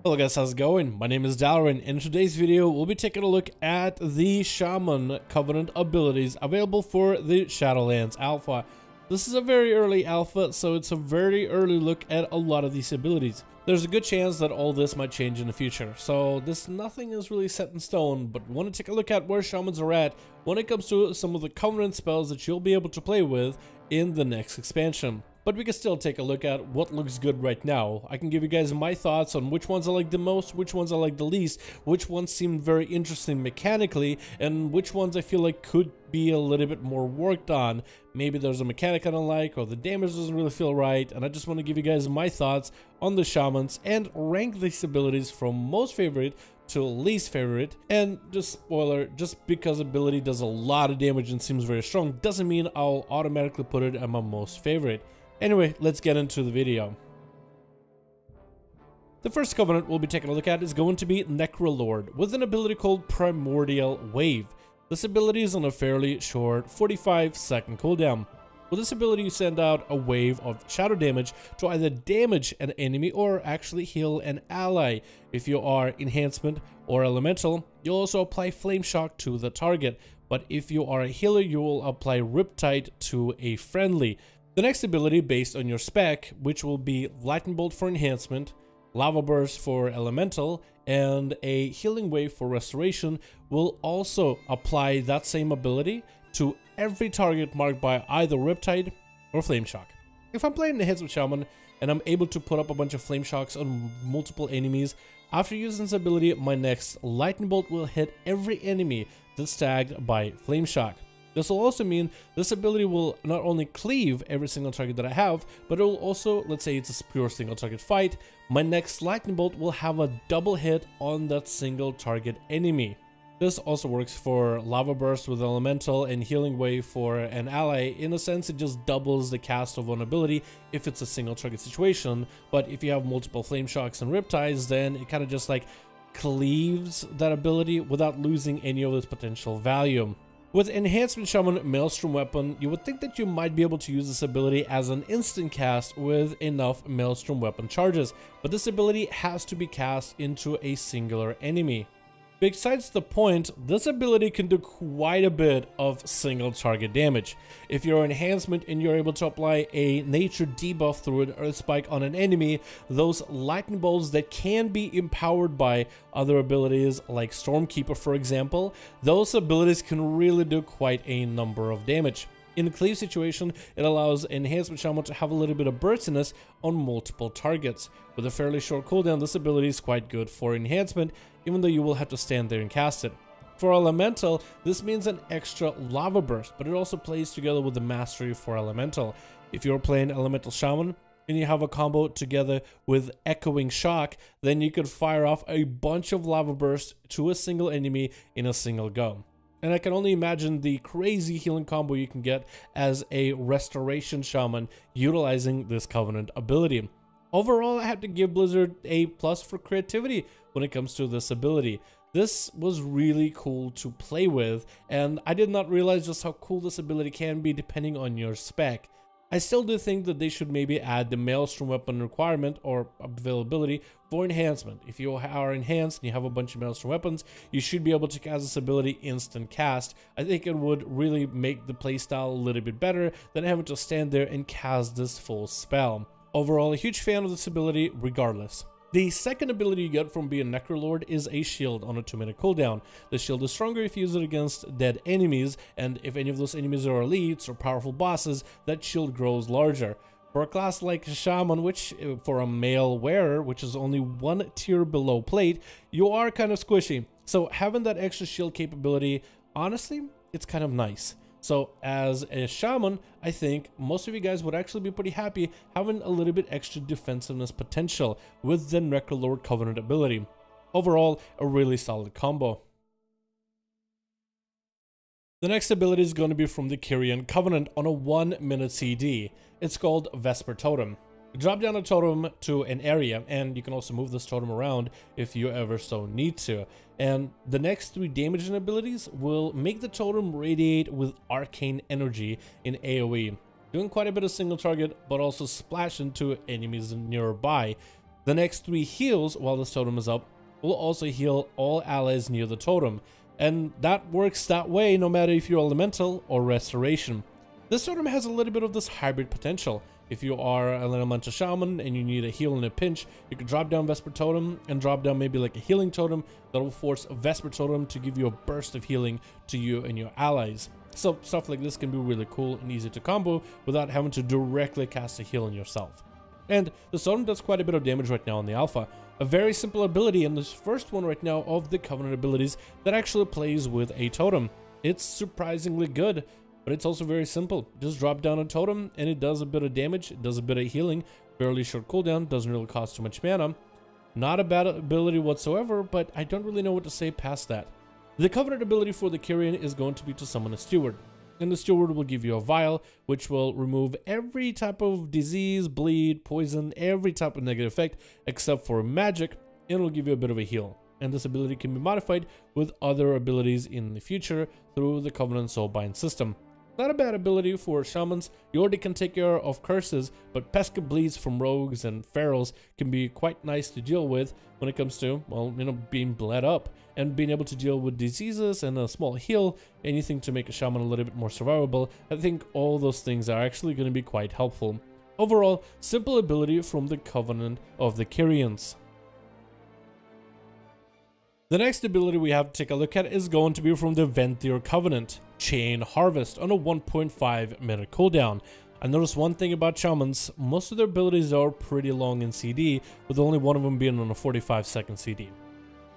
Hello guys, how's it going? My name is Dalaran. In today's video, we'll be taking a look at the Shaman Covenant abilities available for the Shadowlands Alpha. This is a very early alpha, so it's a very early look at a lot of these abilities. There's a good chance that all this might change in the future, so nothing is really set in stone, but we want to take a look at where Shamans are at when it comes to some of the Covenant spells that you'll be able to play with in the next expansion. But we can still take a look at what looks good right now. I can give you guys my thoughts on which ones I like the most, which ones I like the least, which ones seem very interesting mechanically, and which ones I feel like could be a little bit more worked on. Maybe there's a mechanic I don't like, or the damage doesn't really feel right, and I just want to give you guys my thoughts on the Shamans and rank these abilities from most favorite to least favorite. And just spoiler, just because ability does a lot of damage and seems very strong doesn't mean I'll automatically put it at my most favorite. Anyway, let's get into the video. The first Covenant we'll be taking a look at is going to be Necro Lord with an ability called Primordial Wave. This ability is on a fairly short 45-second cooldown. With this ability, you send out a wave of shadow damage to either damage an enemy or actually heal an ally. If you are Enhancement or Elemental, you'll also apply Flame Shock to the target. But if you are a healer, you will apply Riptide to a friendly. The next ability based on your spec, which will be Lightning Bolt for Enhancement, Lava Burst for Elemental, and a Healing Wave for Restoration, will also apply that same ability to every target marked by either Riptide or Flame Shock. If I'm playing Enhancement Shaman and I'm able to put up a bunch of Flame Shocks on multiple enemies, after using this ability, my next Lightning Bolt will hit every enemy that's tagged by Flame Shock. This will also mean this ability will not only cleave every single target that I have, but it will also, let's say it's a pure single target fight, my next Lightning Bolt will have a double hit on that single target enemy. This also works for Lava Burst with Elemental and Healing Wave for an ally. In a sense, it just doubles the cast of one ability if it's a single target situation, but if you have multiple Flame Shocks and Riptides, then it kind of just like cleaves that ability without losing any of its potential value. With Enhancement Shaman Maelstrom Weapon, you would think that you might be able to use this ability as an instant cast with enough Maelstrom Weapon charges, but this ability has to be cast into a singular enemy. Besides the point, this ability can do quite a bit of single target damage. If you're Enhancement and you're able to apply a nature debuff through an Earth Spike on an enemy, those lightning bolts that can be empowered by other abilities like Stormkeeper for example, those abilities can really do quite a number of damage. In a cleave situation, it allows Enhancement Shaman to have a little bit of burstiness on multiple targets. With a fairly short cooldown, this ability is quite good for Enhancement, even though you will have to stand there and cast it. For Elemental, this means an extra Lava Burst, but it also plays together with the Mastery for Elemental. If you're playing Elemental Shaman, and you have a combo together with Echoing Shock, then you could fire off a bunch of Lava Bursts to a single enemy in a single go. And I can only imagine the crazy healing combo you can get as a Restoration Shaman utilizing this Covenant ability. Overall, I have to give Blizzard a plus for creativity when it comes to this ability. This was really cool to play with, and I did not realize just how cool this ability can be depending on your spec. I still do think that they should maybe add the Maelstrom Weapon requirement or availability for Enhancement. If you are enhanced and you have a bunch of Maelstrom Weapons, you should be able to cast this ability instant cast. I think it would really make the playstyle a little bit better than having to stand there and cast this full spell. Overall, a huge fan of this ability regardless. The second ability you get from being Necro Lord is a shield on a 2-minute cooldown. The shield is stronger if you use it against dead enemies, and if any of those enemies are elites or powerful bosses, that shield grows larger. For a class like Shaman, which for a male wearer, which is only one tier below plate, you are kind of squishy. So having that extra shield capability, honestly, it's kind of nice. So as a Shaman, I think most of you guys would actually be pretty happy having a little bit extra defensiveness potential with the Necro Lord Covenant ability. Overall, a really solid combo. The next ability is going to be from the Kyrian Covenant on a 1-minute CD. It's called Vesper Totem. Drop down a totem to an area, and you can also move this totem around if you ever so need to. And the next 3 damaging abilities will make the totem radiate with arcane energy in AoE, doing quite a bit of single target, but also splash into enemies nearby. The next 3 heals while this totem is up will also heal all allies near the totem, and that works that way no matter if you're elemental or restoration. This totem has a little bit of this hybrid potential. If you are an elemental shaman and you need a heal in a pinch, you can drop down Vesper Totem and drop down maybe like a healing totem that will force a Vesper Totem to give you a burst of healing to you and your allies. So stuff like this can be really cool and easy to combo without having to directly cast a heal on yourself. And the totem does quite a bit of damage right now in the alpha. A very simple ability, and this first one right now of the Covenant abilities that actually plays with a totem. It's surprisingly good, but it's also very simple. Just drop down a totem and it does a bit of damage, it does a bit of healing, fairly short cooldown, doesn't really cost too much mana. Not a bad ability whatsoever, but I don't really know what to say past that. The Covenant ability for the Kyrian is going to be to summon a Steward. And the Steward will give you a vial, which will remove every type of disease, bleed, poison, every type of negative effect, except for magic, and it'll give you a bit of a heal. And this ability can be modified with other abilities in the future through the Covenant Soulbind system. Not a bad ability for shamans. You already can take care of curses, but pesky bleeds from rogues and ferals can be quite nice to deal with when it comes to, well, you know, being bled up and being able to deal with diseases and a small heal, anything to make a shaman a little bit more survivable. I think all those things are actually going to be quite helpful. Overall, simple ability from the Covenant of the Kyrians. The next ability we have to take a look at is going to be from the Venthyr Covenant, Chain Harvest, on a 1.5 minute cooldown. I noticed one thing about shamans, most of their abilities are pretty long in CD, with only one of them being on a 45-second CD.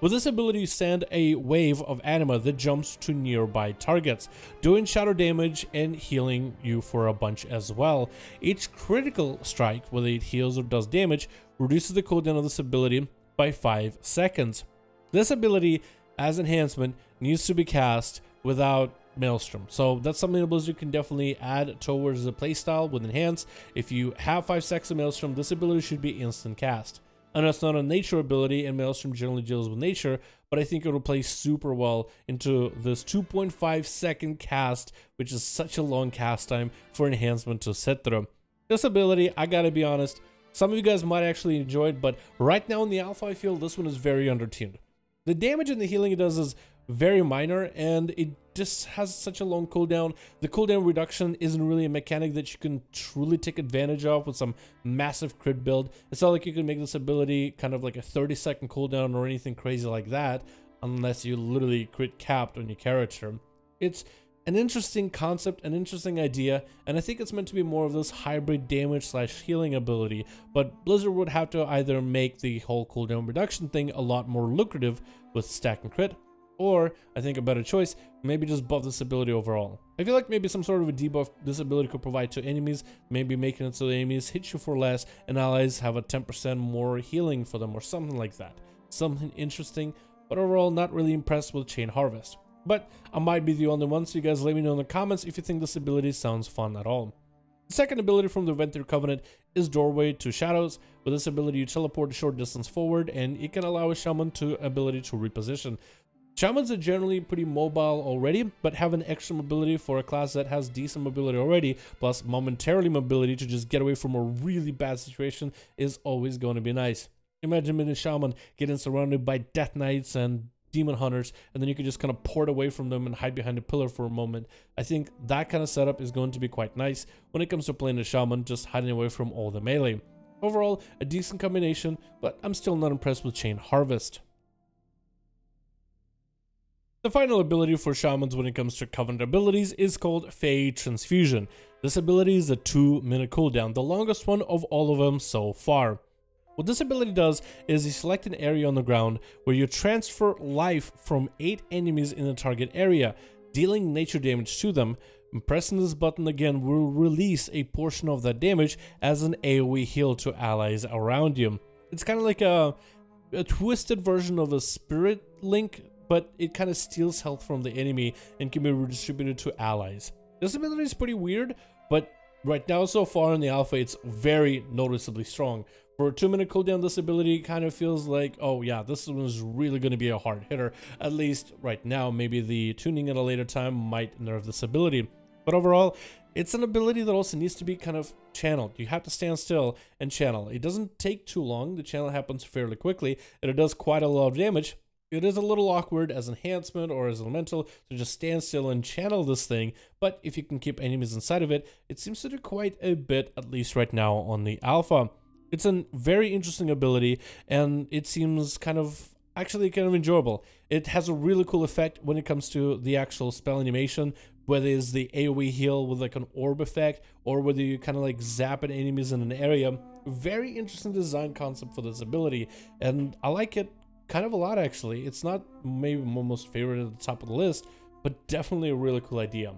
With this ability, you send a wave of anima that jumps to nearby targets, doing shadow damage and healing you for a bunch as well. Each critical strike, whether it heals or does damage, reduces the cooldown of this ability by 5 seconds. This ability, as enhancement, needs to be cast without Maelstrom. So that's something that Blizzard can definitely add towards the playstyle with Enhance. If you have 5 seconds of Maelstrom, this ability should be instant cast. I know it's not a nature ability, and Maelstrom generally deals with nature, but I think it will play super well into this 2.5 second cast, which is such a long cast time for enhancement to sit through. This ability, I gotta be honest, some of you guys might actually enjoy it, but right now in the alpha, I feel this one is very undertuned. The damage and the healing it does is very minor, and it just has such a long cooldown. The cooldown reduction isn't really a mechanic that you can truly take advantage of with some massive crit build. It's not like you can make this ability kind of like a 30-second cooldown or anything crazy like that, unless you literally crit capped on your character. It's an interesting concept, an interesting idea, and I think it's meant to be more of this hybrid damage slash healing ability, but Blizzard would have to either make the whole cooldown reduction thing a lot more lucrative with stack and crit, or, I think a better choice, maybe just buff this ability overall. I feel like maybe some sort of a debuff this ability could provide to enemies, maybe making it so the enemies hit you for less and allies have a 10% more healing for them or something like that. Something interesting, but overall not really impressed with Chain Harvest. But I might be the only one, so you guys let me know in the comments if you think this ability sounds fun at all. The second ability from the Venthyr Covenant is Doorway to Shadows. With this ability, you teleport a short distance forward, and it can allow a shaman to ability to reposition. Shamans are generally pretty mobile already, but have an extra mobility for a class that has decent mobility already, plus momentarily mobility to just get away from a really bad situation is always going to be nice. Imagine being a shaman getting surrounded by death knights and demon hunters, and then you can just kind of port away from them and hide behind a pillar for a moment. I think that kind of setup is going to be quite nice when it comes to playing a shaman, just hiding away from all the melee. Overall, a decent combination, but I'm still not impressed with Chain Harvest. The final ability for shamans when it comes to Covenant abilities is called Fey Transfusion. This ability is a 2-minute cooldown, the longest one of all of them so far. What this ability does is you select an area on the ground where you transfer life from 8 enemies in the target area, dealing nature damage to them. And pressing this button again will release a portion of that damage as an AoE heal to allies around you. It's kind of like a twisted version of a Spirit Link, but it kind of steals health from the enemy and can be redistributed to allies. This ability is pretty weird, but right now so far in the alpha it's very noticeably strong. For a 2-minute cooldown, this ability kind of feels like, oh yeah, this one is really going to be a hard hitter, at least right now. Maybe the tuning at a later time might nerf this ability. But overall, it's an ability that also needs to be kind of channeled. You have to stand still and channel. It doesn't take too long. The channel happens fairly quickly, and it does quite a lot of damage. It is a little awkward as enhancement or as elemental to just stand still and channel this thing, but if you can keep enemies inside of it, it seems to do quite a bit, at least right now on the alpha. It's a very interesting ability, and it seems actually kind of enjoyable. It has a really cool effect when it comes to the actual spell animation, whether it's the AoE heal with like an orb effect, or whether you kind of like zap at enemies in an area. Very interesting design concept for this ability, and I like it kind of a lot actually. It's not maybe my most favorite at the top of the list, but definitely a really cool idea.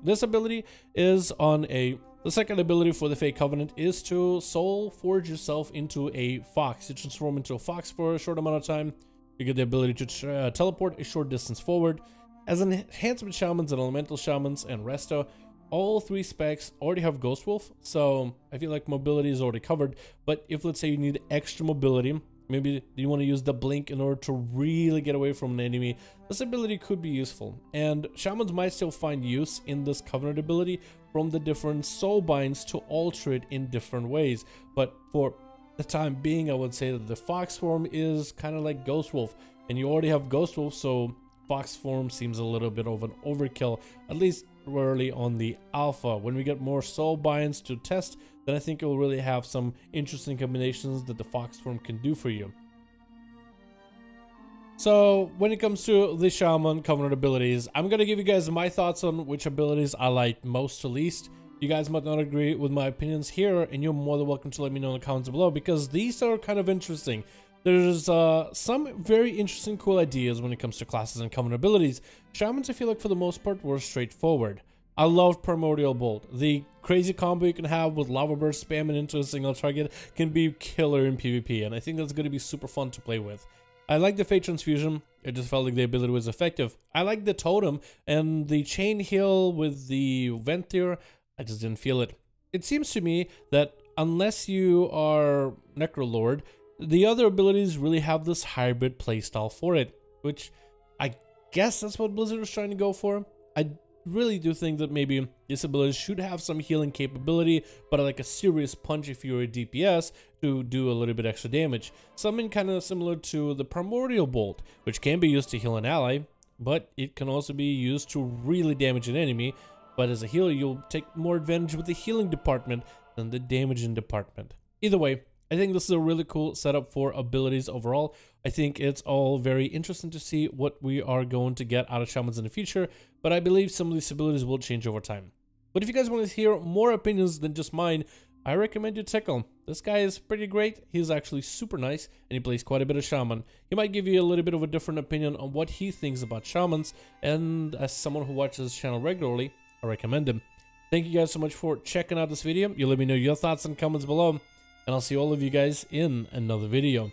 This ability is on the second ability for the Fake Covenant is to soul forge yourself into a fox. You transform into a fox for a short amount of time. You get the ability to teleport a short distance forward. As enhancement shamans and elemental shamans and resto, all three specs already have Ghost Wolf, so I feel like mobility is already covered. But if let's say you need extra mobility, maybe you want to use the blink in order to really get away from an enemy, this ability could be useful. And shamans might still find use in this Covenant ability from the different soul binds to alter it in different ways. But for the time being, I would say that the fox form is kind of like Ghost Wolf, and you already have Ghost Wolf, so fox form seems a little bit of an overkill, at least early on the alpha. When we get more soul binds to test, then I think it will really have some interesting combinations that the fox form can do for you. So when it comes to the Shaman Covenant abilities, I'm gonna give you guys my thoughts on which abilities I like most to least. You guys might not agree with my opinions here, and you're more than welcome to let me know in the comments below, because these are kind of interesting. There's some very interesting, cool ideas when it comes to classes and Covenant abilities. Shamans, I feel like for the most part, were straightforward. I love Primordial Bolt. The crazy combo you can have with Lava Burst spamming into a single target can be killer in PvP, and I think that's going to be super fun to play with. I like the Fate Transfusion. I just felt like the ability was effective. I like the Totem, and the Chain Heal with the Ventir, I just didn't feel it. It seems to me that unless you are Necro Lord, the other abilities really have this hybrid playstyle for it, which I guess that's what Blizzard is trying to go for. I really do think that maybe this ability should have some healing capability, but like a serious punch if you're a DPS to do a little bit extra damage. Something kind of similar to the Primordial Bolt, which can be used to heal an ally, but it can also be used to really damage an enemy. But as a healer, you'll take more advantage with the healing department than the damaging department. Either way, I think this is a really cool setup for abilities overall. I think it's all very interesting to see what we are going to get out of Shamans in the future, but I believe some of these abilities will change over time. But if you guys want to hear more opinions than just mine, I recommend you Tiqqle. This guy is pretty great. He's actually super nice, and he plays quite a bit of Shaman. He might give you a little bit of a different opinion on what he thinks about Shamans, and as someone who watches this channel regularly, I recommend him. Thank you guys so much for checking out this video. You let me know your thoughts and comments below, and I'll see all of you guys in another video.